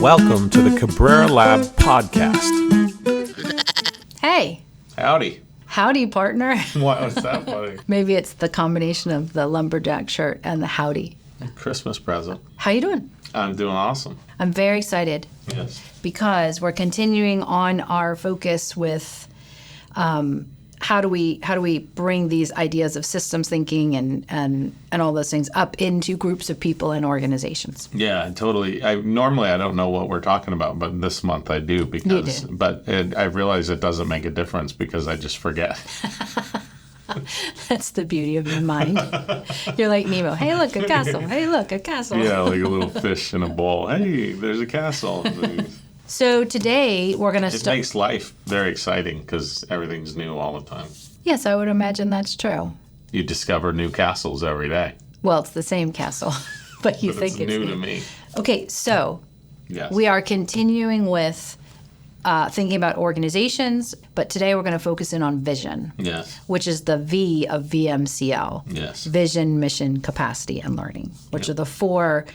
Welcome to the Cabrera Lab Podcast. Hey. Howdy. Howdy, partner. Why was that funny? Maybe it's the combination of the lumberjack shirt and the howdy. Christmas present. How you doing? I'm doing awesome. I'm very excited. Yes. Because we're continuing on our focus with how do we bring these ideas of systems thinking and all those things up into groups of people and organizations. Yeah, totally. Normally I don't know what we're talking about, but this month I do because. You do. But I realize it doesn't make a difference because I just forget. That's the beauty of your mind. You're like Nemo. Hey, look, a castle. Hey, look, a castle. Yeah, like a little fish in a bowl. Hey, there's a castle. So today we're going to It makes life very exciting because everything's new all the time. Yes, I would imagine that's true. You discover new castles every day. Well, it's the same castle, but you think it's new to me. Okay, so Yes. we are continuing with thinking about organizations, but today we're going to focus in on vision, Yes. which is the V of VMCL. Yes. Vision, mission, capacity, and learning, which are the four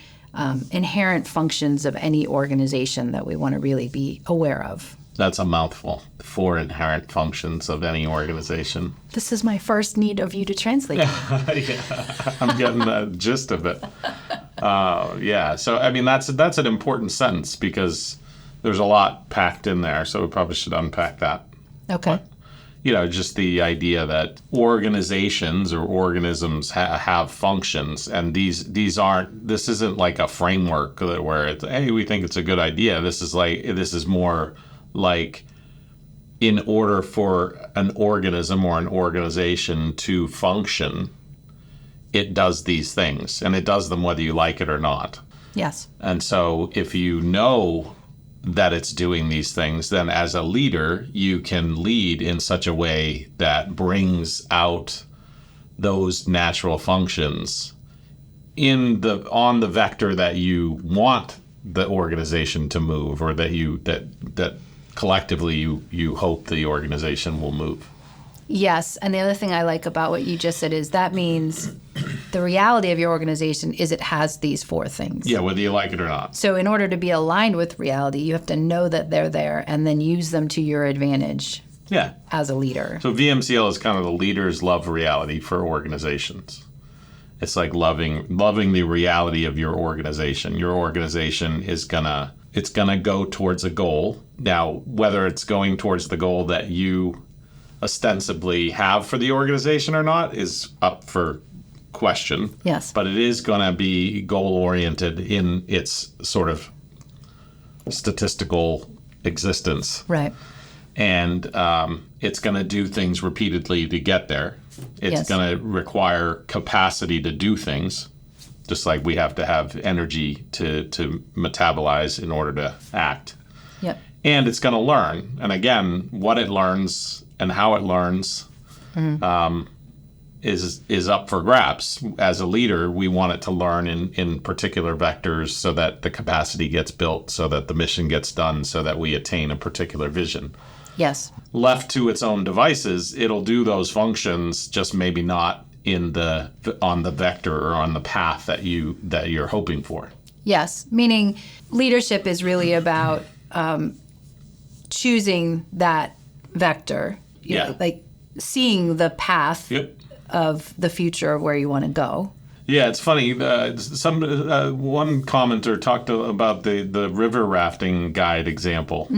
inherent functions of any organization that we want to really be aware of. That's a mouthful. 4 inherent functions of any organization. This is my first need of you to translate. Yeah, I'm getting the gist of it. Yeah, so I mean that's an important sentence because there's a lot packed in there, so we probably should unpack that. Okay. Just the idea that organizations or organisms have functions, and this isn't like a framework where it's, hey, we think it's a good idea. This is more like in order for an organism or an organization to function, it does these things, and it does them whether you like it or not. Yes. And so if you know that it's doing these things, then as a leader, you can lead in such a way that brings out those natural functions on the vector that you want the organization to move, or that collectively you hope the organization will move. Yes, and the other thing I like about what you just said is that means the reality of your organization is it has these 4 things. Yeah, whether you like it or not. So in order to be aligned with reality, you have to know that they're there and then use them to your advantage. Yeah. As a leader. So VMCL is kind of the leaders love reality for organizations. It's like loving the reality of your organization. Your organization is gonna go towards a goal. Now, whether it's going towards the goal that you ostensibly have for the organization or not is up for question. Yes. But it is going to be goal-oriented in its sort of statistical existence. Right. And it's going to do things repeatedly to get there. It's going to require capacity to do things, just like we have to have energy to metabolize in order to act. Yep. And it's going to learn. And again, what it learns and how it learns is up for grabs. As a leader, we want it to learn in particular vectors so that the capacity gets built, so that the mission gets done, so that we attain a particular vision. Yes. Left to its own devices, it'll do those functions, just maybe not on the vector or on the path that you're hoping for. Yes, meaning leadership is really about choosing that vector. Like seeing the path of the future of where you want to go. Yeah, it's funny. One commenter talked about the river rafting guide example.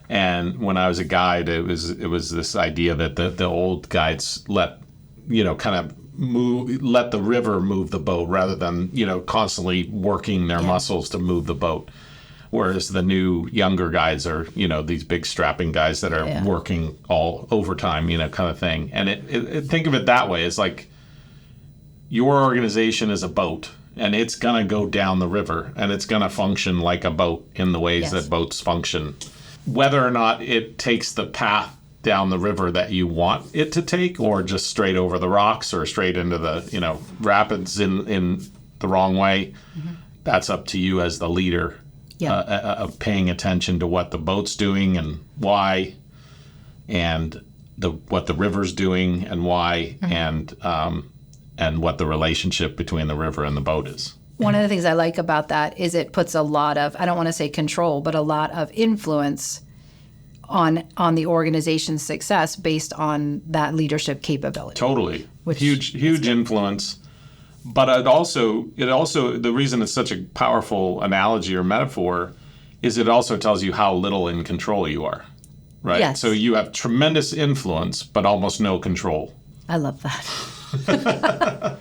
And when I was a guide, it was this idea that the old guides let the river move the boat rather than constantly working their muscles to move the boat. Whereas the new younger guys are these big strapping guys that are working all overtime kind of thing. And think of it that way. It's like your organization is a boat, and it's gonna go down the river, and it's gonna function like a boat in the ways that boats function. Whether or not it takes the path down the river that you want it to take, or just straight over the rocks or straight into the rapids in the wrong way, that's up to you as the leader. Of paying attention to what the boat's doing and why, and what the river's doing and why, and what the relationship between the river and the boat is. one of the things I like about that is it puts a lot of, I don't want to say control, but a lot of influence on the organization's success based on that leadership capability. Totally. Huge influence. But it also, the reason it's such a powerful analogy or metaphor is it also tells you how little in control you are, right? Yes. So you have tremendous influence, but almost no control. I love that.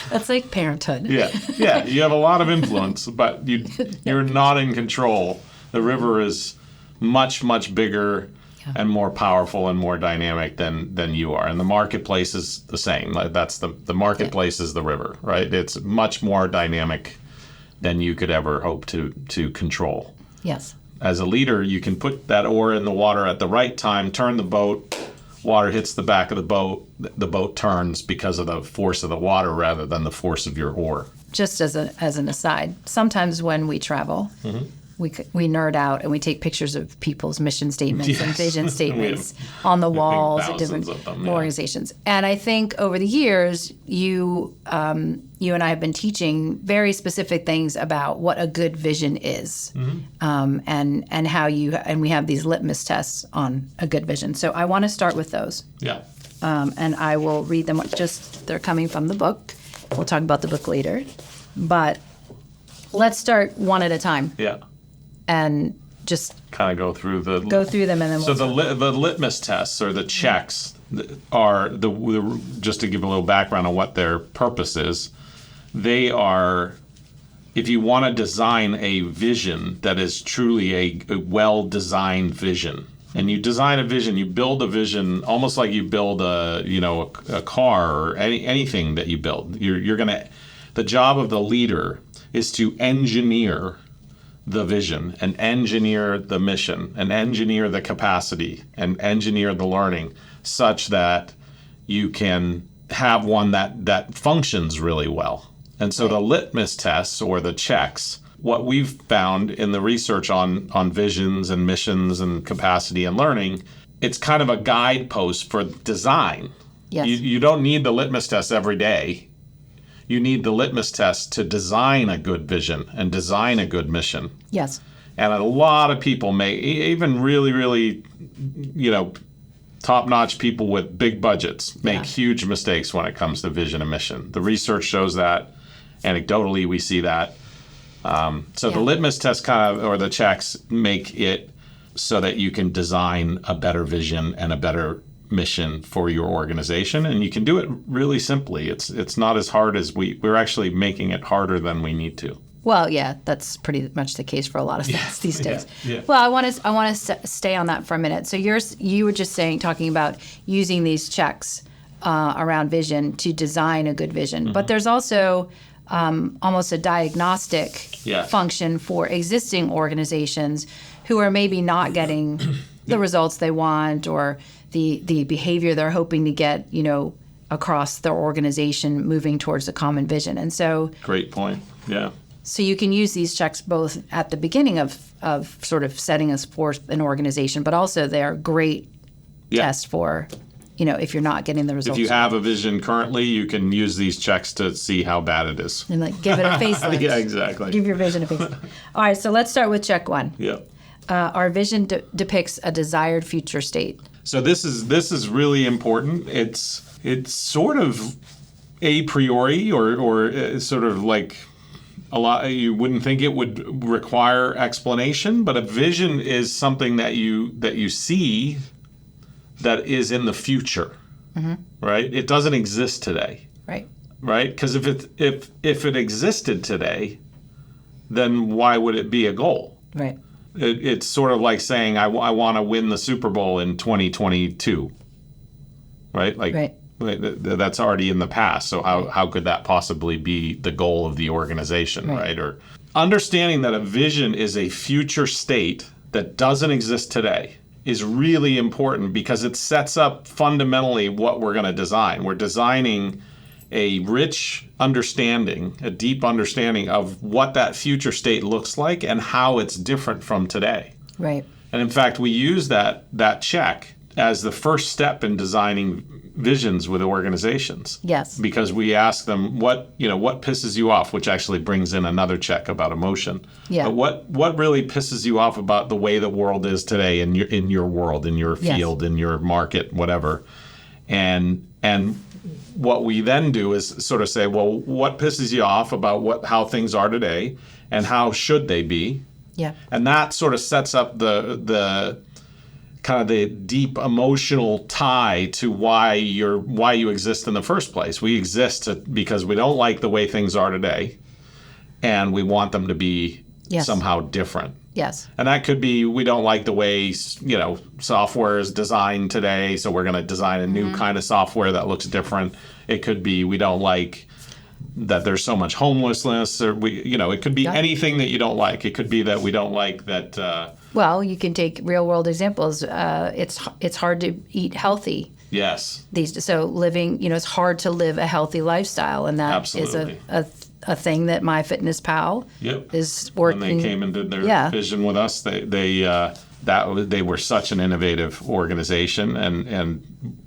That's like parenthood. Yeah. You have a lot of influence, but you're not in control. The river is much, much bigger and more powerful and more dynamic than you are. And the marketplace is the same. That's the marketplace is the river, right? It's much more dynamic than you could ever hope to control. Yes. As a leader, you can put that oar in the water at the right time, turn the boat, water hits the back of the boat turns because of the force of the water rather than the force of your oar. Just as an aside, sometimes when we travel, we nerd out and we take pictures of people's mission statements and vision statements on the walls at different organizations. And I think over the years, you and I have been teaching very specific things about what a good vision is, and how and we have these litmus tests on a good vision. So I want to start with those. Yeah. And I will read them. They're coming from the book. We'll talk about the book later, but let's start one at a time. Yeah. And just kind of go through them, and then so the litmus tests or the checks are just to give a little background on what their purpose is. They are, if you want to design a vision that is truly a well-designed vision, and you design a vision, you build a vision almost like you build a car or anything that you build. The job of the leader is to engineer the vision and engineer the mission and engineer the capacity and engineer the learning such that you can have one that functions really well. And so the litmus tests or the checks, what we've found in the research on visions and missions and capacity and learning, it's kind of a guidepost for design. Yes. You don't need the litmus test every day. You need the litmus test to design a good vision and design a good mission. Yes. And a lot of people even really, really, top-notch people with big budgets make huge mistakes when it comes to vision and mission. The research shows that. Anecdotally, we see that. The litmus test or the checks make it so that you can design a better vision and a better mission for your organization, and you can do it really simply. It's not as hard as we're actually making it harder than we need to. Well, yeah, that's pretty much the case for a lot of things these days. Yeah. Well, I want to stay on that for a minute. So you were just talking about using these checks around vision to design a good vision, but there's also almost a diagnostic function for existing organizations who are maybe not getting the results they want or the behavior they're hoping to get, across their organization moving towards a common vision. And so great point. Yeah. So you can use these checks both at the beginning of sort of setting us forth an organization, but also they're great tests for, if you're not getting the results. If you have a vision currently, you can use these checks to see how bad it is. And give it a facelift. Yeah, exactly. Give your vision a facelift. All right, so let's start with check one. Yeah. Our vision depicts a desired future state. So this is really important. It's sort of a priori or sort of like a lot. You wouldn't think it would require explanation, but a vision is something that you see that is in the future, right? It doesn't exist today, right? Because if it existed today, then why would it be a goal? Right. It's sort of like saying I want to win the Super Bowl in 2022, right? That's already in the past. So how could that possibly be the goal of the organization, right? Or understanding that a vision is a future state that doesn't exist today is really important because it sets up fundamentally what we're going to design. We're designing a rich understanding, a deep understanding of what that future state looks like and how it's different from today. Right. And in fact, we use that check as the first step in designing visions with organizations. Yes. Because we ask them what pisses you off, which actually brings in another check about emotion. Yeah. What really pisses you off about the way the world is today in your world, in your field, in your market, whatever. And what we then do is sort of say, well, what pisses you off about how things are today and how should they be? Yeah. And that sort of sets up the kind of the deep emotional tie to why you exist in the first place. We exist because we don't like the way things are today, and we want them to be somehow different. Yes. And that could be we don't like the way software is designed today, so we're going to design a new kind of software that looks different. It could be we don't like that there's so much homelessness, or it could be anything that you don't like. It could be that we don't like that. Well, you can take real world examples. It's hard to eat healthy. Yes. So living, it's hard to live a healthy lifestyle, and that Absolutely. is a thing that MyFitnessPal is working. When they came and did their vision with us, they were such an innovative organization, and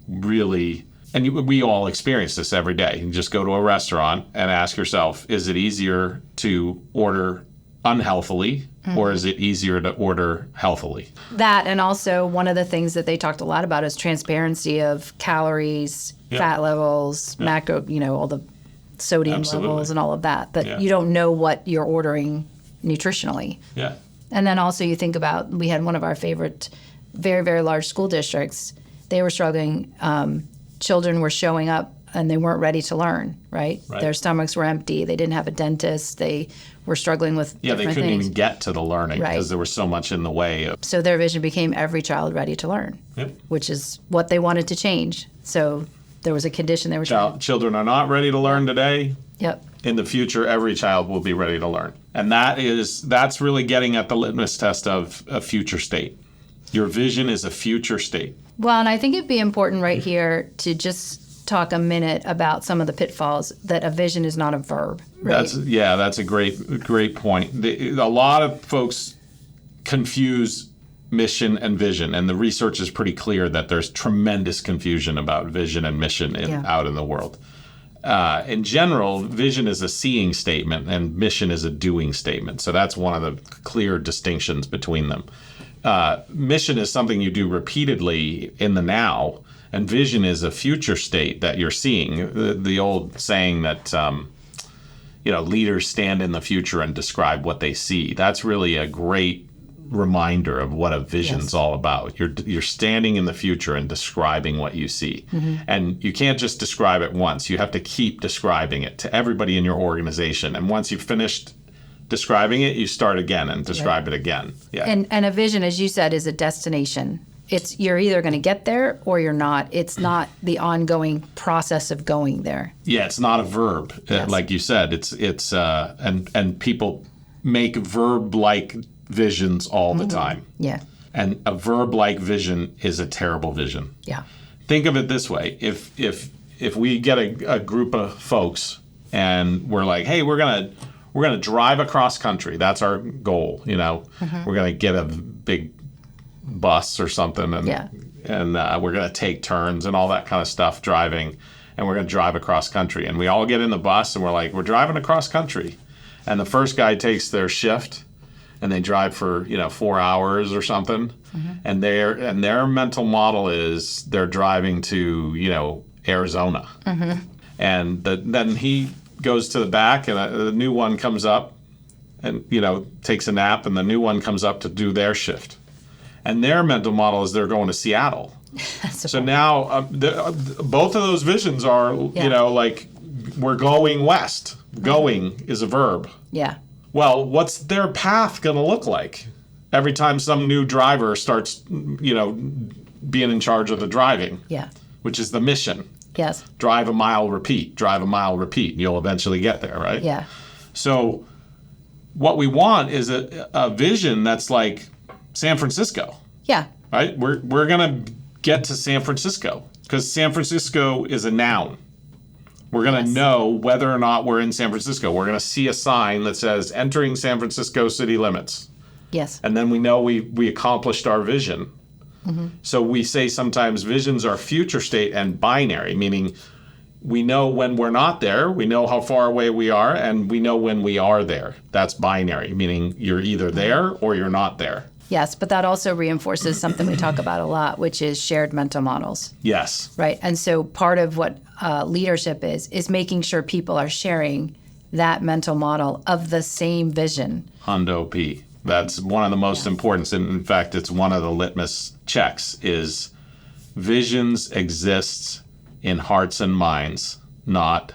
really. And we all experience this every day. You just go to a restaurant and ask yourself, is it easier to order unhealthily or is it easier to order healthily? That, and also one of the things that they talked a lot about is transparency of calories, fat levels, macro, all the sodium levels and all of that, you don't know what you're ordering nutritionally. Yeah. And then also you think about, we had one of our favorite very, very large school districts. They were struggling. Children were showing up and they weren't ready to learn, right? Their stomachs were empty. They didn't have a dentist. They were struggling with different they couldn't things. even get to the learning because there was so much in the way. So their vision became every child ready to learn, which is what they wanted to change. So there was a condition they were Children are not ready to learn today. Yep. In the future, every child will be ready to learn. And that's really getting at the litmus test of a future state. Your vision is a future state. Well, and I think it'd be important right here to just talk a minute about some of the pitfalls that a vision is not a verb. Right? That's a great point. A lot of folks confuse mission and vision, and the research is pretty clear that there's tremendous confusion about vision and mission out in the world. In general, vision is a seeing statement and mission is a doing statement. So that's one of the clear distinctions between them. Mission is something you do repeatedly in the now, and vision is a future state that you're seeing. The old saying that leaders stand in the future and describe what they see. That's really a great reminder of what a vision's all about. You're standing in the future and describing what you see. And you can't just describe it once. You have to keep describing it to everybody in your organization. And once you've finished describing it, you start again and describe it again. Yeah. And a vision, as you said, is a destination. You're either going to get there or you're not. It's not the ongoing process of going there. Yeah, it's not a verb, like you said. It's and people make verb-like visions all the time. Yeah. And a verb-like vision is a terrible vision. Yeah. Think of it this way: if we get a group of folks and we're like, hey, we're gonna drive across country. That's our goal. We're gonna get a big bus or something, and we're gonna take turns and all that kind of stuff driving, and we're gonna drive across country. And we all get in the bus and we're like, we're driving across country, and the first guy takes their shift, and they drive for 4 hours or something, and their mental model is they're driving to Arizona, and then he goes to the back, and the new one comes up and takes a nap, and the new one comes up to do their shift, and their mental model is they're going to Seattle. So now both of those visions are like we're going west. Going is a verb. Yeah. Well, what's their path going to look like every time some new driver starts being in charge of the driving? Yeah. Which is the mission. Yes. Drive a mile, repeat. Drive a mile, repeat. You'll eventually get there, right? Yeah. So what we want is a vision that's like San Francisco. Yeah. Right? We're going to get to San Francisco because San Francisco is a noun. We're going to know whether or not we're in San Francisco. We're going to see a sign that says entering San Francisco city limits. Yes. And then we know we accomplished our vision. So we say sometimes visions are future state and binary, meaning we know when we're not there, we know how far away we are, and we know when we are there. That's binary, meaning you're either there or you're not there. Yes, but that also reinforces something we talk about a lot, which is shared mental models. Yes. Right. And so part of what leadership is making sure people are sharing that mental model of the same vision. Hundo P. That's one of the most important. In fact, it's one of the litmus checks is visions exists in hearts and minds, not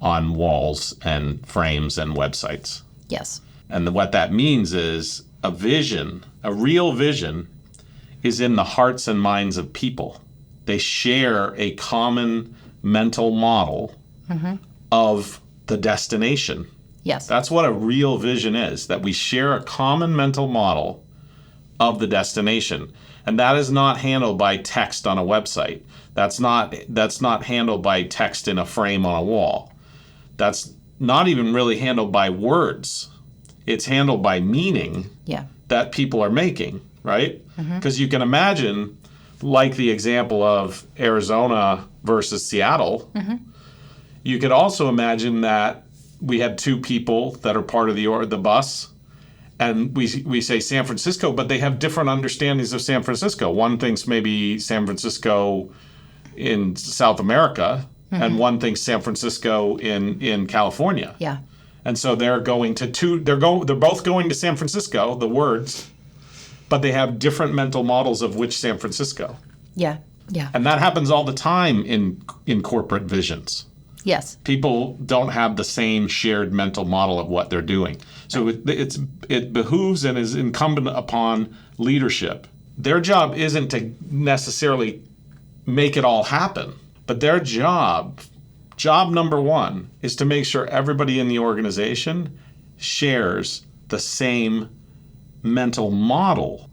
on walls and frames and websites. Yes. And what that means is a vision, a real vision, is in the hearts and minds of people. They share a common mental model of the destination. Yes. That's what a real vision is, that we share a common mental model of the destination. And that is not handled by text on a website. That's not handled by text in a frame on a wall. That's not even really handled by words. It's handled by meaning that people are making, right? Because you can imagine, like the example of Arizona versus Seattle, you could also imagine that we had two people that are part of the bus, and we say San Francisco, but they have different understandings of San Francisco. One thinks maybe San Francisco in South America, and one thinks San Francisco in California. Yeah. And so they're going to they're both going to San Francisco, the words, but they have different mental models of which San Francisco. Yeah. Yeah. And that happens all the time in corporate visions. Yes. People don't have the same shared mental model of what they're doing. So it behooves and is incumbent upon leadership. Their job isn't to necessarily make it all happen, but their job number one is to make sure everybody in the organization shares the same mental model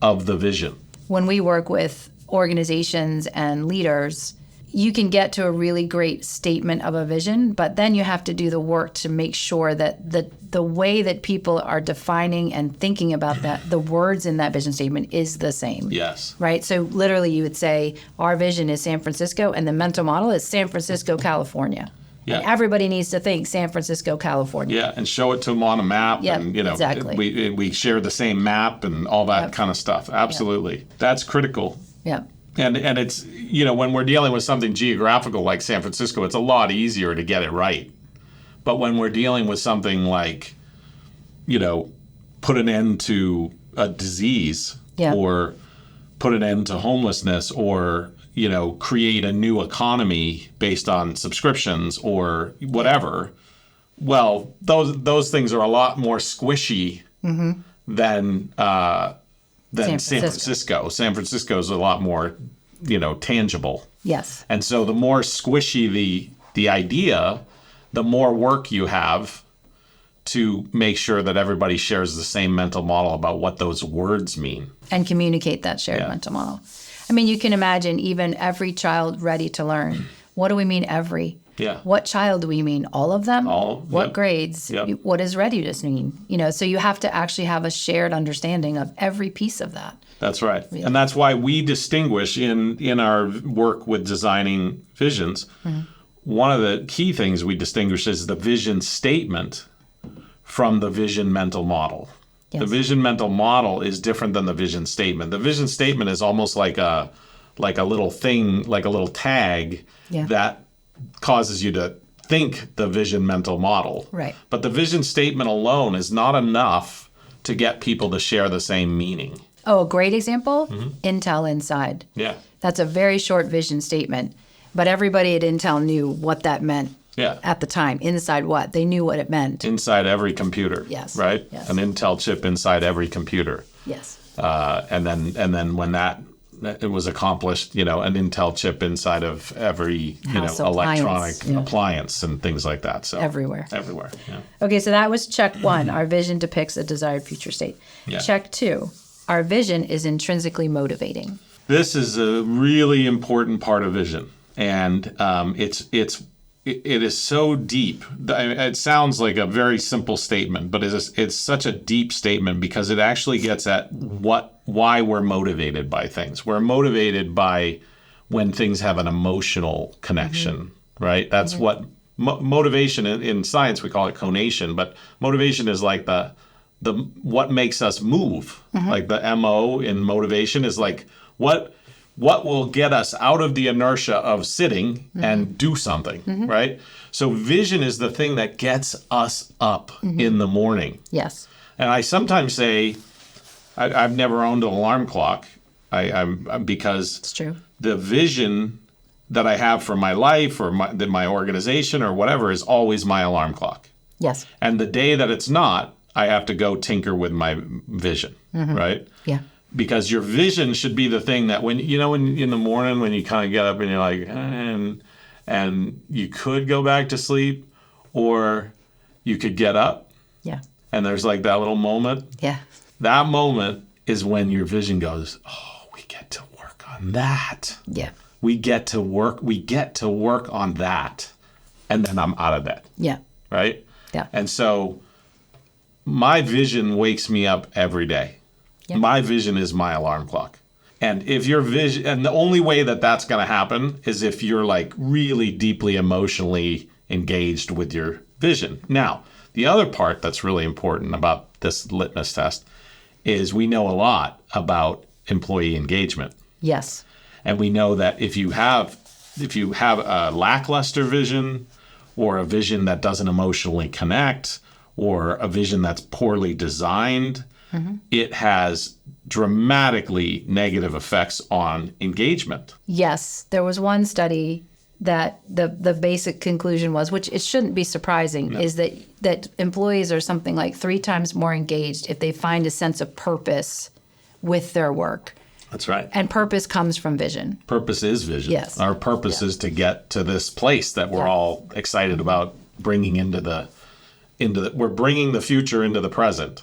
of the vision. When we work with organizations and leaders, you can get to a really great statement of a vision, but then you have to do the work to make sure that the way that people are defining and thinking about that, the words in that vision statement is the same. Yes. Right? So literally you would say, our vision is San Francisco, and the mental model is San Francisco, California. Yeah. And everybody needs to think San Francisco, California. Yeah, and show it to them on a map. Yeah, and, exactly. We share the same map and all that kind of stuff. Absolutely. That's critical. Yeah. And it's, when we're dealing with something geographical like San Francisco, it's a lot easier to get it right. But when we're dealing with something like, put an end to a disease or put an end to homelessness or, create a new economy based on subscriptions or whatever, well, those things are a lot more squishy than San Francisco. San Francisco is a lot more, tangible. Yes. And so the more squishy the idea, the more work you have to make sure that everybody shares the same mental model about what those words mean. And communicate that shared mental model. I mean, you can imagine even every child ready to learn. What do we mean every? Yeah. What child do we mean? All of them? What grades? Yep. What does readiness mean? So you have to actually have a shared understanding of every piece of that. That's right. Yeah. And that's why we distinguish in our work with designing visions. One of the key things we distinguish is the vision statement from the vision mental model. Yes. The vision mental model is different than the vision statement. The vision statement is almost like a little thing, like a little tag that causes you to think the vision mental model. Right. But the vision statement alone is not enough to get people to share the same meaning. Oh, a great example? Intel Inside. Yeah. That's a very short vision statement, but everybody at Intel knew what that meant. Yeah. At the time. Inside what? They knew what it meant. Inside every computer. Yes. Right? Yes. An Intel chip inside every computer. Yes. And then when it was accomplished, an Intel chip inside of every, electronic appliance and things like that. So everywhere. Yeah. Okay, so that was check one. Our vision depicts a desired future state. Yeah. Check two. Our vision is intrinsically motivating. This is a really important part of vision, and it is so deep. It sounds like a very simple statement, but it's such a deep statement because it actually gets at what why we're motivated by things. We're motivated by when things have an emotional connection, right? That's what motivation in science, we call it conation, but motivation is like the what makes us move. Like the MO in motivation is like what will get us out of the inertia of sitting and do something, right? So vision is the thing that gets us up in the morning. Yes. And I sometimes say, I've never owned an alarm clock. I'm because It's true. the vision that I have for my life or my organization or whatever is always my alarm clock. Yes. And the day that it's not, I have to go tinker with my vision, right? Yeah. Because your vision should be the thing that when in the morning when you kind of get up and you're like, and you could go back to sleep or you could get up. Yeah. And there's like that little moment. Yeah. That moment is when your vision goes, oh, we get to work on that. Yeah. We get to work on that. And then I'm out of bed. Yeah. Right? Yeah. And so my vision wakes me up every day. Yeah. My vision is my alarm clock. And if your vision, and the only way that that's going to happen is if you're like really deeply emotionally engaged with your vision. Now, the other part that's really important about this litmus test is we know a lot about employee engagement. Yes. And we know that if you have a lackluster vision or a vision that doesn't emotionally connect or a vision that's poorly designed, it has dramatically negative effects on engagement. Yes. There was one study that the basic conclusion was, which it shouldn't be surprising, is that employees are something like 3 times more engaged if they find a sense of purpose with their work. That's right. And purpose comes from vision. Purpose is vision. Yes. Our purpose is to get to this place that we're all excited about bringing we're bringing the future into the present.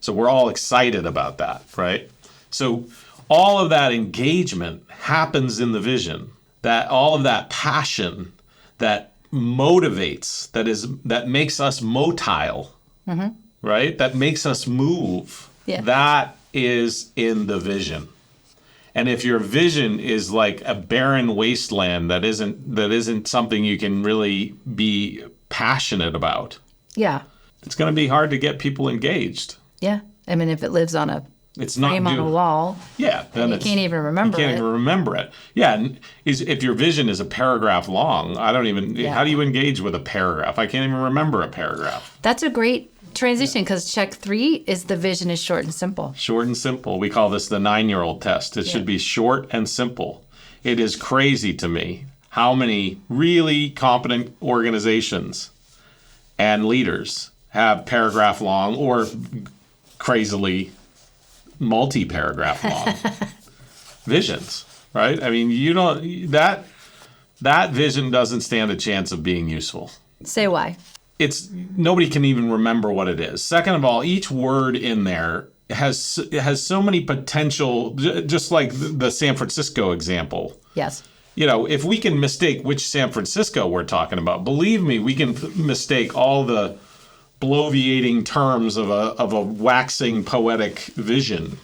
So we're all excited about that, right? So all of that engagement happens in the vision. That all of that passion that motivates, that makes us motile, right? That makes us move. Yeah. That is in the vision. And if your vision is like a barren wasteland that isn't something you can really be passionate about, Yeah. it's going to be hard to get people engaged. Yeah. I mean, if it lives on a frame on a wall, then you can't even remember it. You can't even remember it. Yeah, and if your vision is a paragraph long, how do you engage with a paragraph? I can't even remember a paragraph. That's a great transition because check 3 is the vision is short and simple. Short and simple. We call this the 9-year-old test. It should be short and simple. It is crazy to me how many really competent organizations and leaders have paragraph long or crazily multi-paragraph long visions, right? I mean, that vision doesn't stand a chance of being useful. Say why. Nobody can even remember what it is. Second of all, each word in there has so many potential, just like the San Francisco example. Yes. If we can mistake which San Francisco we're talking about, believe me, we can mistake all the bloviating terms of a waxing poetic vision,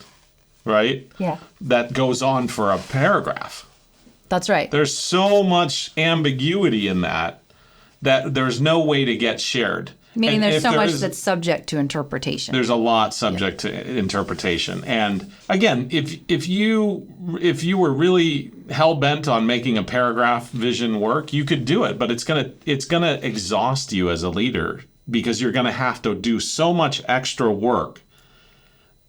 right? Yeah. That goes on for a paragraph. That's right. There's so much ambiguity in that there's no way to get shared. Meaning there's so much that's subject to interpretation. There's a lot subject to interpretation. And again, if you were really hell bent on making a paragraph vision work, you could do it, but it's gonna exhaust you as a leader because you're gonna have to do so much extra work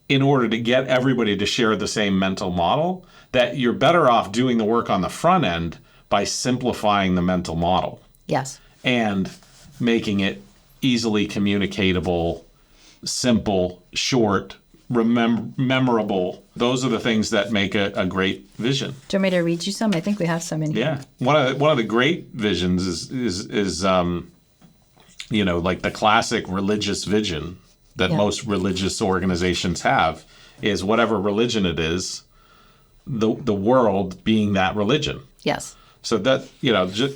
in order to get everybody to share the same mental model that you're better off doing the work on the front end by simplifying the mental model. Yes. And making it easily communicatable, simple, short, memorable. Those are the things that make a great vision. Do you want me to read you some? I think we have some in here. Yeah. One of the great visions is like the classic religious vision that most religious organizations have is whatever religion it is, the world being that religion. Yes. So that,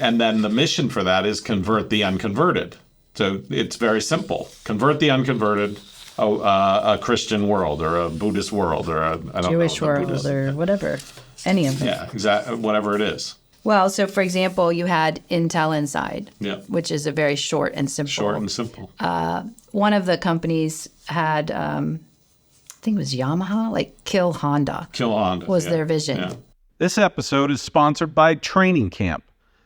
and then the mission for that is convert the unconverted. So it's very simple. Convert the unconverted, a Christian world or a Buddhist world or a Jewish world or whatever. Any of them. Yeah, exactly. Whatever it is. Well, so for example, you had Intel Inside, which is a very short and simple. Short and simple. One of the companies had, I think it was Yamaha, like Kill Honda. Kill Honda was their vision. Yeah. This episode is sponsored by Training Camp,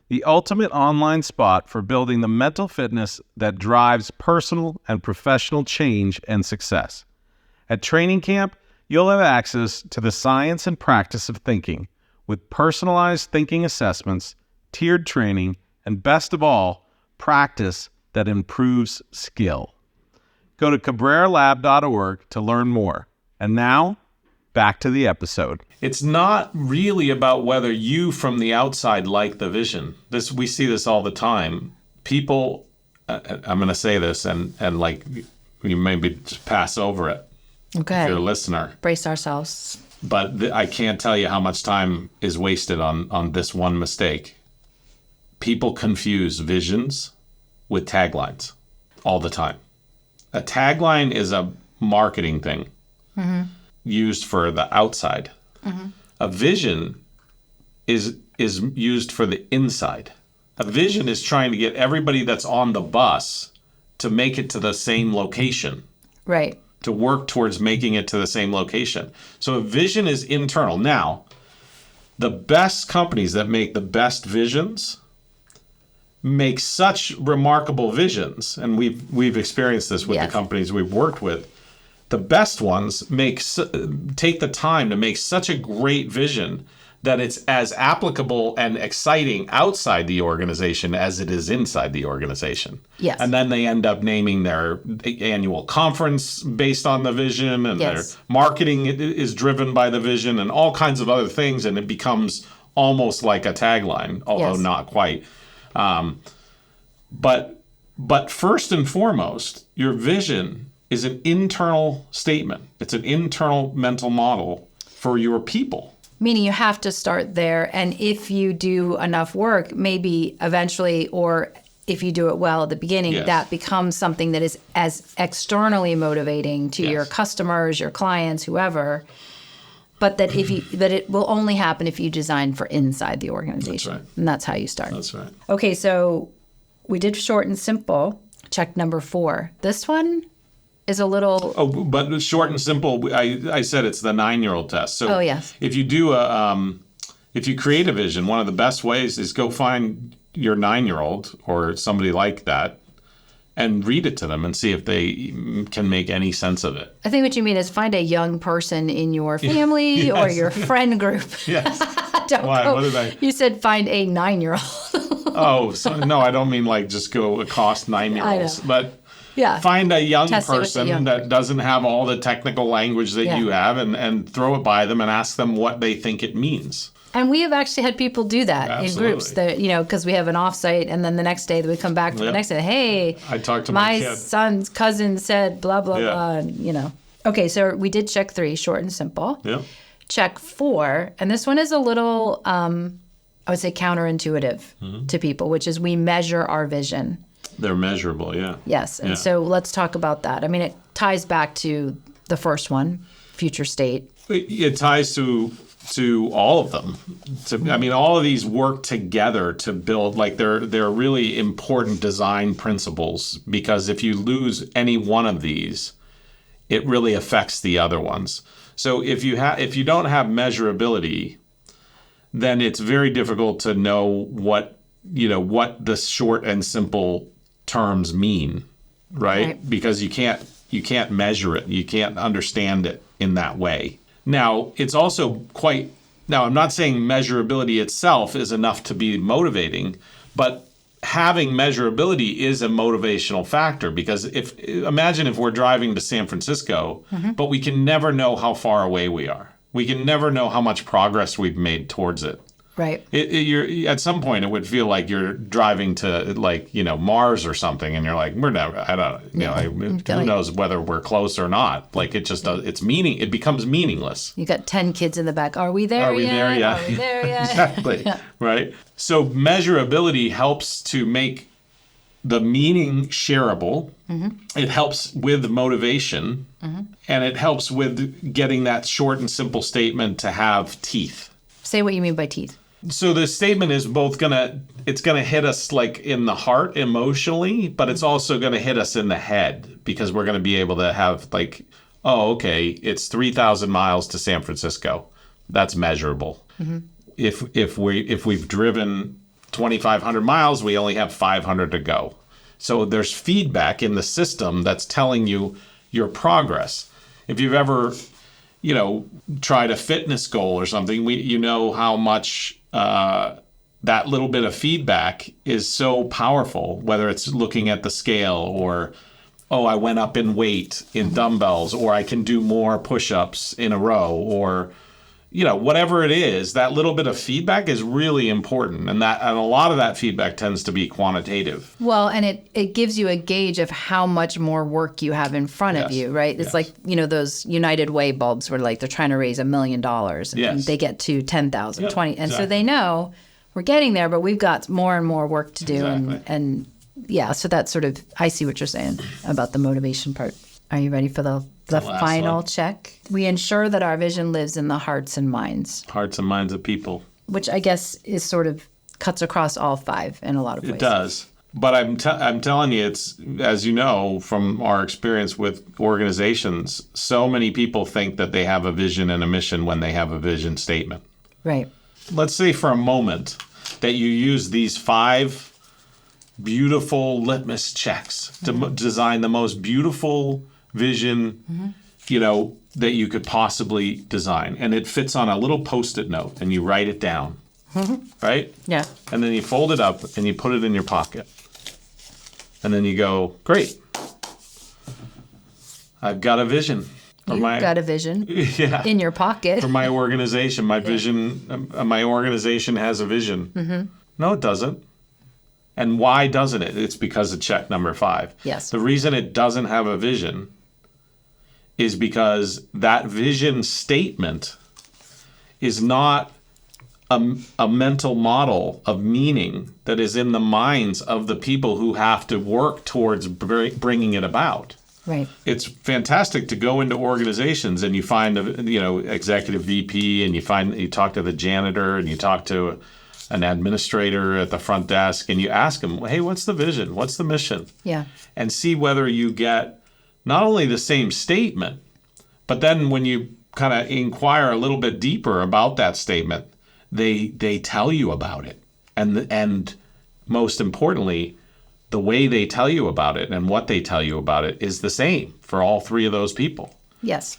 the ultimate online spot for building the mental fitness that drives personal and professional change and success. At Training Camp, you'll have access to the science and practice of thinking, with personalized thinking assessments, tiered training, and best of all, practice that improves skill. Go to cabreralab.org to learn more. And now, back to the episode. It's not really about whether you from the outside like the vision. We see this all the time. People, I'm going to say this and like you maybe just pass over it. Okay. If you're a listener. Brace ourselves. But I can't tell you how much time is wasted on this one mistake. People confuse visions with taglines all the time. A tagline is a marketing thing used for the outside. A vision is used for the inside. A vision is trying to get everybody that's on the bus to make it to the same location. Right. To work towards making it to the same location. So a vision is internal. Now, the best companies that make the best visions make such remarkable visions, and we've experienced this with the companies we've worked with. The best ones take the time to make such a great vision that it's as applicable and exciting outside the organization as it is inside the organization. Yes. And then they end up naming their annual conference based on the vision, and their marketing is driven by the vision, and all kinds of other things, and it becomes almost like a tagline, although not quite. But first and foremost, your vision is an internal statement. It's an internal mental model for your people. Meaning you have to start there, and if you do enough work, maybe eventually, or if you do it well at the beginning, that becomes something that is as externally motivating to your customers, your clients, whoever. But that it will only happen if you design for inside the organization. That's right. And that's how you start. That's right. Okay, so we did short and simple. Check number 4. This one is a little... Oh, but short and simple, I said it's the 9-year-old test. So if you do if you create a vision, one of the best ways is go find your 9-year-old or somebody like that and read it to them and see if they can make any sense of it. I think what you mean is find a young person in your family or your friend group. Yes. Why? What did I... You said find a 9-year-old. No, I don't mean like just go accost 9-year-olds. But find a young person that doesn't have all the technical language that you have and throw it by them and ask them what they think it means. And we have actually had people do that in groups, that, because we have an offsite, and then the next day we come back to the next day. Hey, I talked to my kid. son's cousin said blah blah blah. And, Okay, so we did check 3, short and simple. Yeah. Check 4, and this one is a little, I would say, counterintuitive to people, which is we measure our vision. They're measurable, yeah. Yes, and so let's talk about that. I mean, it ties back to the first one, future state. It ties to all of them. All of these work together to build, like they're really important design principles, because if you lose any one of these, it really affects the other ones. So if you don't have measurability, then it's very difficult to know what the short and simple terms mean, right? Because you can't measure it. You can't understand it in that way. Now, it's also I'm not saying measurability itself is enough to be motivating, but having measurability is a motivational factor, because imagine if we're driving to San Francisco, but we can never know how far away we are. We can never know how much progress we've made towards it. Right. You're at some point it would feel like you're driving to Mars or something, and you're like, we're never. I don't. Who knows whether we're close or not? Like it just does. It becomes meaningless. You got 10 kids in the back. Are we there yet? Are we there yet? Exactly. Right. So measurability helps to make the meaning shareable. It helps with motivation, and it helps with getting that short and simple statement to have teeth. Say what you mean by teeth. So the statement is both it's gonna hit us like in the heart emotionally, but it's also gonna hit us in the head, because we're gonna be able to have like, oh, okay, it's 3,000 miles to San Francisco. That's measurable. If we've driven 2,500 miles, we only have 500 to go. So there's feedback in the system that's telling you your progress. If you've ever, tried a fitness goal or something, you know how much that little bit of feedback is so powerful, whether it's looking at the scale or, oh, I went up in weight in dumbbells, or I can do more push-ups in a row, or whatever it is, that little bit of feedback is really important. And a lot of that feedback tends to be quantitative. Well, and it gives you a gauge of how much more work you have in front of you, right? It's like, those United Way bulbs where like they're trying to raise $1 million and they get to 10,000, 20. And so they know we're getting there, but we've got more and more work to do. And so that's sort of, I see what you're saying about the motivation part. Are you ready for the final one? Check? We ensure that our vision lives in the hearts and minds. Hearts and minds of people. Which I guess is sort of cuts across all 5 in a lot of ways. It does. But I'm telling you, it's, as you know, from our experience with organizations, so many people think that they have a vision and a mission when they have a vision statement. Right. Let's say for a moment that you use these 5 beautiful litmus checks to design the most beautiful vision, that you could possibly design. And it fits on a little Post-it note, and you write it down, right? Yeah. And then you fold it up, and you put it in your pocket. And then you go, great. I've got a vision. You've got a vision in your pocket. For my organization. My vision, my organization has a vision. No, it doesn't. And why doesn't it? It's because of check number 5. Yes. The reason it doesn't have a vision is because that vision statement is not a mental model of meaning that is in the minds of the people who have to work towards bringing it about. Right. It's fantastic to go into organizations and you find executive VP, and you talk to the janitor, and you talk to an administrator at the front desk, and you ask them, hey, what's the vision? What's the mission? Yeah. And see whether you get not only the same statement, but then when you kind of inquire a little bit deeper about that statement, they tell you about it. And most importantly, the way they tell you about it and what they tell you about it is the same for all 3 of those people. Yes.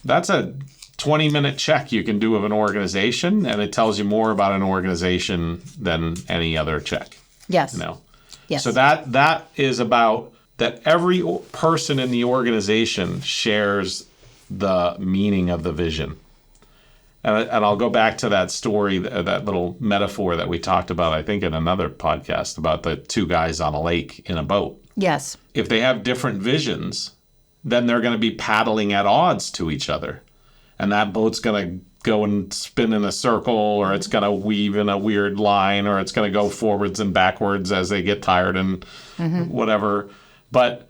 That's a 20-minute check you can do of an organization, and it tells you more about an organization than any other check. Yes. Yes. So that is about that every person in the organization shares the meaning of the vision. And I'll go back to that story, that little metaphor that we talked about, I think, in another podcast about the 2 guys on a lake in a boat. Yes. If they have different visions, then they're going to be paddling at odds to each other. And that boat's going to go and spin in a circle, or it's going to weave in a weird line, or it's going to go forwards and backwards as they get tired and whatever. But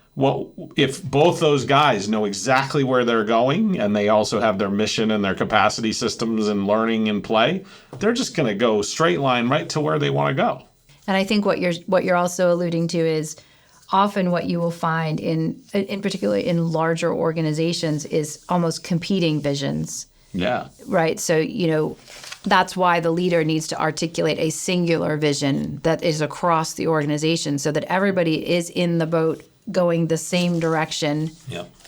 if both those guys know exactly where they're going, and they also have their mission and their capacity systems and learning and play, they're just going to go straight line right to where they want to go. And I think what you're also alluding to is often what you will find in particular in larger organizations is almost competing visions. Yeah. Right. So, that's why the leader needs to articulate a singular vision that is across the organization so that everybody is in the boat going the same direction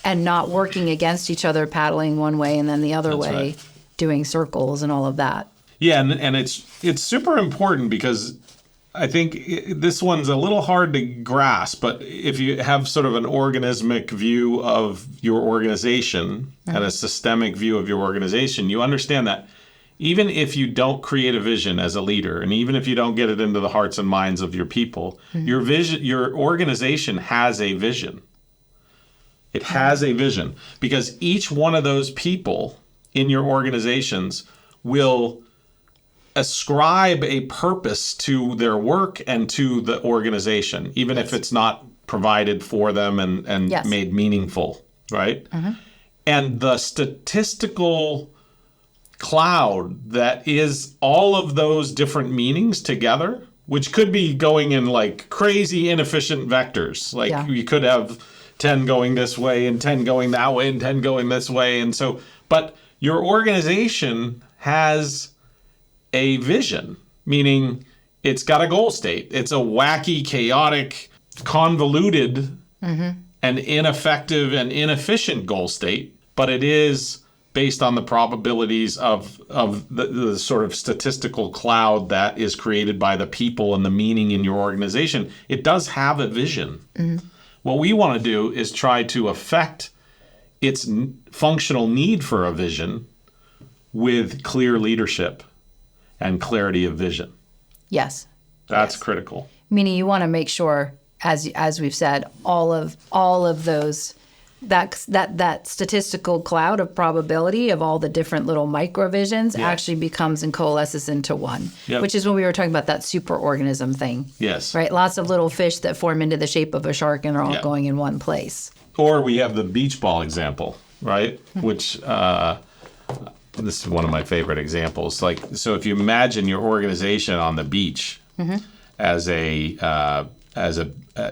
and not working against each other, paddling one way and then the other way, doing circles and all of that. Yeah, and it's super important because I think this one's a little hard to grasp, but if you have sort of an organismic view of your organization and a systemic view of your organization, you understand that even if you don't create a vision as a leader, and even if you don't get it into the hearts and minds of your people, your organization has a vision. It has a vision because each one of those people in your organizations will ascribe a purpose to their work and to the organization, even if it's not provided for them and Yes. made meaningful, right? And the statistical cloud that is all of those different meanings together, which could be going in like crazy inefficient vectors. Like Yeah. you could have 10 going this way and 10 going that way and 10 going this way. And so, but your organization has a vision, meaning it's got a goal state. It's a wacky, chaotic, convoluted, and ineffective and inefficient goal state, but it is based on the probabilities of the sort of statistical cloud that is created by the people and the meaning in your organization. It does have a vision. What we want to do is try to affect its functional need for a vision with clear leadership and clarity of vision. Yes. That's critical. Meaning you want to make sure, as we've said, all of those, that statistical cloud of probability of all the different little microvisions actually becomes and coalesces into one, which is when we were talking about that superorganism thing. Yes. Right? Lots of little fish that form into the shape of a shark and are all going in one place. Or we have the beach ball example, right? Which this is one of my favorite examples. Like, so if you imagine your organization on the beach as a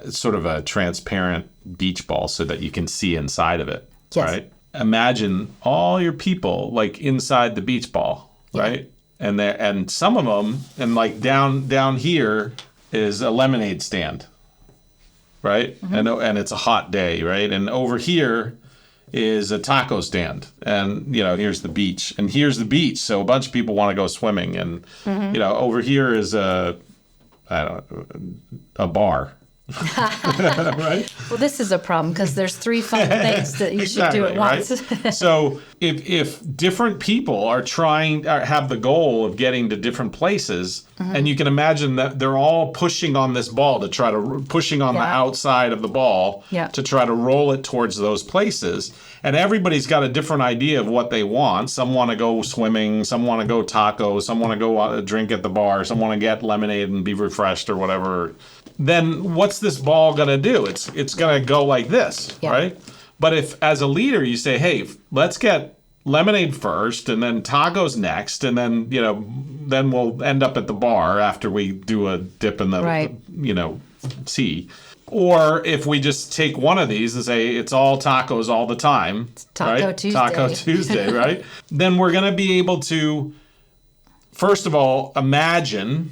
sort of a transparent beach ball so that you can see inside of it, right? Imagine all your people like inside the beach ball, right? And some of them, and like down here is a lemonade stand, right? And it's a hot day, right? And over here is a taco stand, and here's the beach, and here's the beach. So a bunch of people want to go swimming, and over here is a bar. Right? Well, this is a problem because there's 3 fun things that you should do at once. Right? So if different people are have the goal of getting to different places, and you can imagine that they're all pushing on this ball pushing on the outside of the ball to try to roll it towards those places. And everybody's got a different idea of what they want. Some want to go swimming, some want to go taco, some want to go drink at the bar, some want to get lemonade and be refreshed or whatever. Then what's this ball going to do? It's going to go like this, right? But if as a leader you say, hey, let's get lemonade first and then tacos next, and then then we'll end up at the bar after we do a dip in the sea. Or if we just take one of these and say it's all tacos all the time, Taco Tuesday. Taco Tuesday, right? Then we're going to be able to, first of all, imagine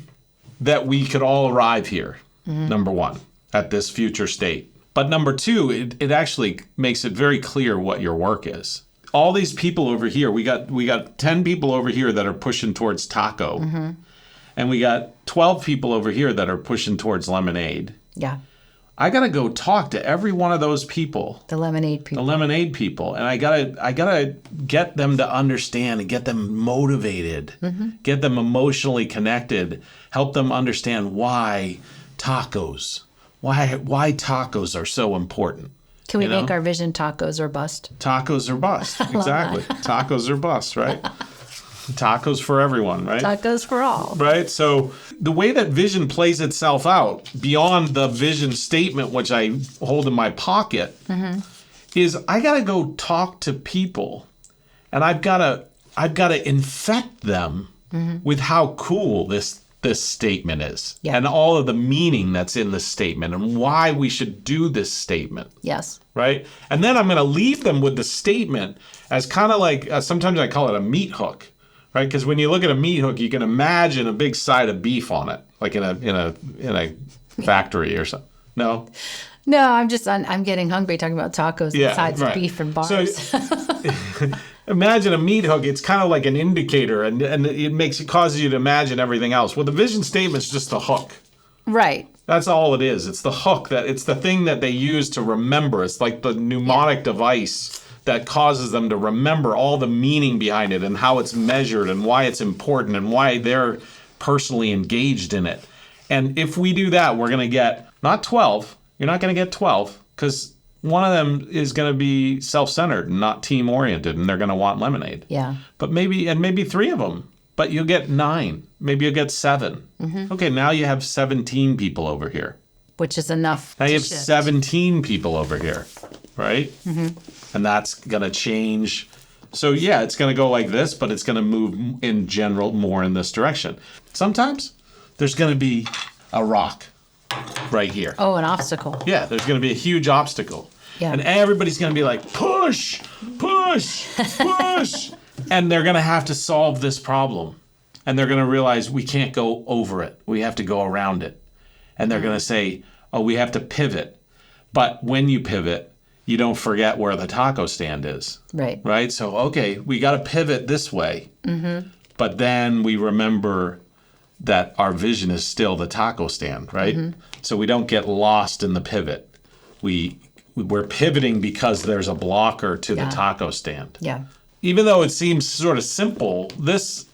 that we could all arrive here. Number one, at this future state. But number two, it actually makes it very clear what your work is. All these people over here, we got 10 people over here that are pushing towards taco. And we got 12 people over here that are pushing towards lemonade. Yeah. I got to go talk to every one of those people. The lemonade people. And I gotta get them to understand and get them motivated, get them emotionally connected, help them understand why tacos are so important. Can we make our vision tacos or bust? Tacos or bust, exactly. Tacos or bust, right? Tacos for everyone, right? Tacos for all. Right? So the way that vision plays itself out beyond the vision statement, which I hold in my pocket, is I got to go talk to people, and I've got to infect them with how cool this statement is, and all of the meaning that's in the statement and why we should do this statement. Yes. Right? And then I'm going to leave them with the statement as kind of like, sometimes I call it a meat hook, right? Because when you look at a meat hook, you can imagine a big side of beef on it, like in a factory or something. No? No, I'm getting hungry talking about tacos and sides of beef and bars. So, imagine a meat hook. It's kind of like an indicator, and it causes you to imagine everything else. Well, the vision statement's just the hook. Right. That's all it is. It's the hook. It's the thing that they use to remember. It's like the mnemonic device that causes them to remember all the meaning behind it and how it's measured and why it's important and why they're personally engaged in it. And if we do that, we're going to get not 12. You're not going to get 12 because one of them is going to be self-centered and not team-oriented, and they're going to want lemonade. Yeah. But maybe 3 of them but you'll get 9. Maybe you'll get 7. Okay, now you have 17 people over here. Which is enough. Now to you have shift. 17 people over here, right? And that's going to change. So yeah, it's going to go like this, but it's going to move in general more in this direction. Sometimes there's going to be a rock right here. Oh, an obstacle. Yeah, there's going to be a huge obstacle. Yeah. And everybody's going to be like, push, push, push. And they're going to have to solve this problem. And they're going to realize we can't go over it. We have to go around it. And they're going to say, oh, we have to pivot. But when you pivot, you don't forget where the taco stand is. Right. Right? So, okay, we got to pivot this way. But then we remember that our vision is still the taco stand, right? So we don't get lost in the pivot. We're pivoting because there's a blocker to the taco stand. Yeah. Even though it seems sort of simple, this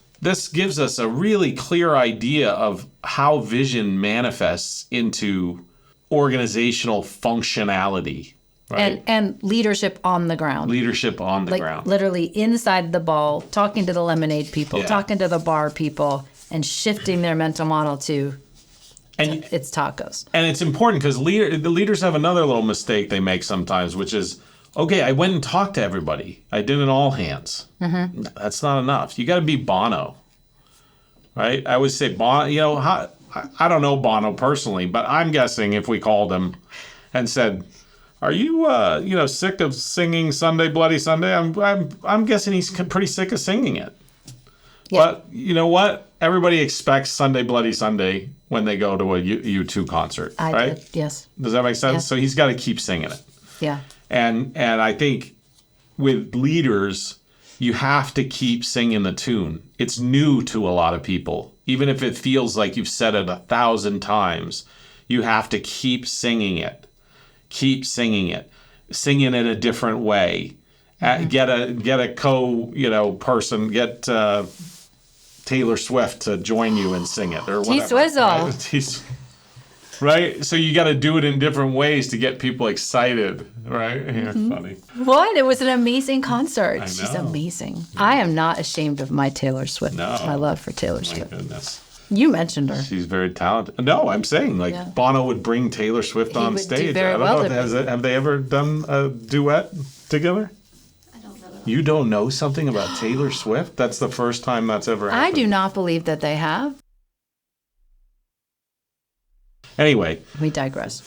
gives us a really clear idea of how vision manifests into organizational functionality, right? And leadership on the ground. Leadership on the ground. Literally inside the ball, talking to the lemonade people, talking to the bar people, and shifting their mental model to it's tacos. And it's important because the leaders have another little mistake they make sometimes, which is, okay, I went and talked to everybody. I did an all hands. That's not enough. You got to be Bono, right? I always say Bono. I don't know Bono personally, but I'm guessing if we called him and said, "Are you, sick of singing Sunday Bloody Sunday?" I'm guessing he's pretty sick of singing it. Yeah. But you know what? Everybody expects Sunday Bloody Sunday when they go to a U2 concert, right? Yes. Does that make sense? Yeah. So he's got to keep singing it. Yeah. And I think with leaders, you have to keep singing the tune. It's new to a lot of people. Even if it feels like you've said it 1,000 times, you have to keep singing it. Keep singing it. Sing it in a different way. Get a person, get Taylor Swift to join you and sing it or whatever. T-Swizzle. Right? So you got to do it in different ways to get people excited, right? Yeah, funny. What? It was an amazing concert. I know. She's amazing. I am not ashamed of my Taylor Swift. No. My love for Taylor My Swift. goodness. You mentioned her. She's very talented. No, I'm saying Bono would bring Taylor Swift on would do stage. very I don't well know. Have they ever done a duet together? I don't know. You don't know something about Taylor Swift? That's the first time that's ever happened. I do not believe that they have. Anyway, We digress.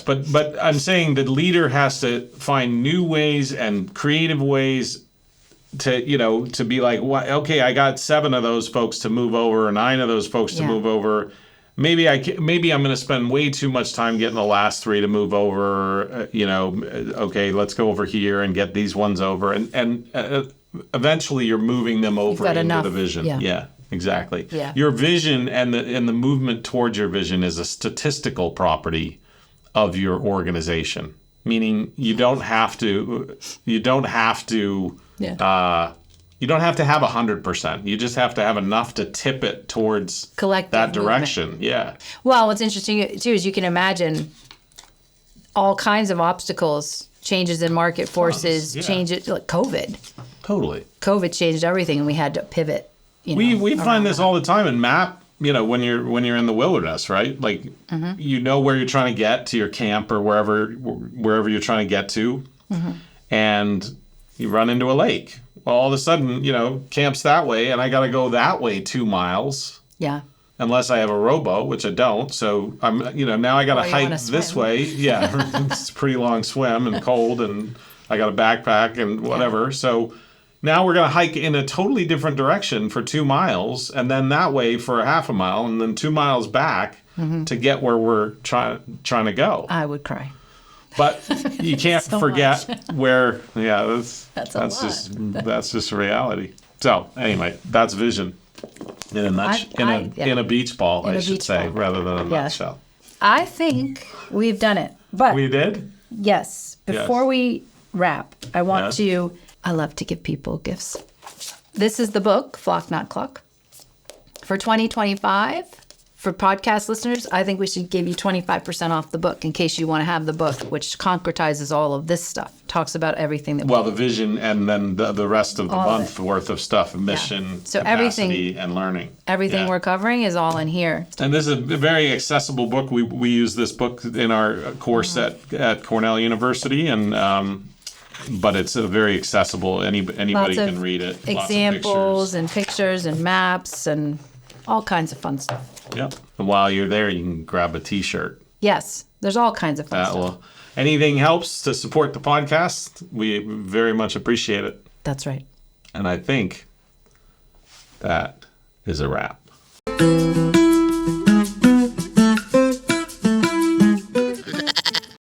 But I'm saying the leader has to find new ways and creative ways to be like, okay, I got 7 of those folks to move over, or 9 of those folks to move over. Maybe I'm going to spend way too much time getting the last 3 to move over. Okay, let's go over here and get these ones over, and eventually you're moving them over into enough. the vision. Yeah. Exactly. Yeah. Your vision and the movement towards your vision is a statistical property of your organization. Meaning you don't have to have 100%. You just have to have enough to tip it towards Collective that direction. movement. Yeah. Well, what's interesting too is you can imagine all kinds of obstacles, changes in market forces, yeah. changes like COVID. Totally. COVID changed everything, and we had to pivot. We find this all the time in map. When you're in the wilderness, right? Like you know where you're trying to get to your camp or wherever you're trying to get to, and you run into a lake. Well, all of a sudden, camp's that way, and I got to go that way 2 miles. Yeah. Unless I have a rowboat, which I don't. So I'm, now I got to hike this way. Yeah, it's a pretty long swim and cold, and I got a backpack and whatever. Yeah. So now we're going to hike in a totally different direction for 2 miles, and then that way for a half a mile, and then 2 miles back to get where we're trying to go. I would cry. But you can't forget where. Yeah, that's just reality. So anyway, that's vision in a beach ball, I should say, rather than a nutshell. I think we've done it. But we did? Yes. Before we wrap, I want to. I love to give people gifts. This is the book, Flock Not Clock, for 2025 for podcast listeners, I think we should give you 25% off the book in case you want to have the book, which concretizes all of this stuff. Talks about everything that. Well, the vision and then the rest of the month worth of stuff, mission, so capacity, and learning. Everything we're covering is all in here. And this is a very accessible book. We use this book in our course at Cornell University, and but it's a very accessible. Anybody can read it. Examples and pictures and maps and all kinds of fun stuff. Yep. And while you're there, you can grab a T-shirt. Yes, there's all kinds of fun stuff. Well, anything helps to support the podcast. We very much appreciate it. That's right. And I think that is a wrap.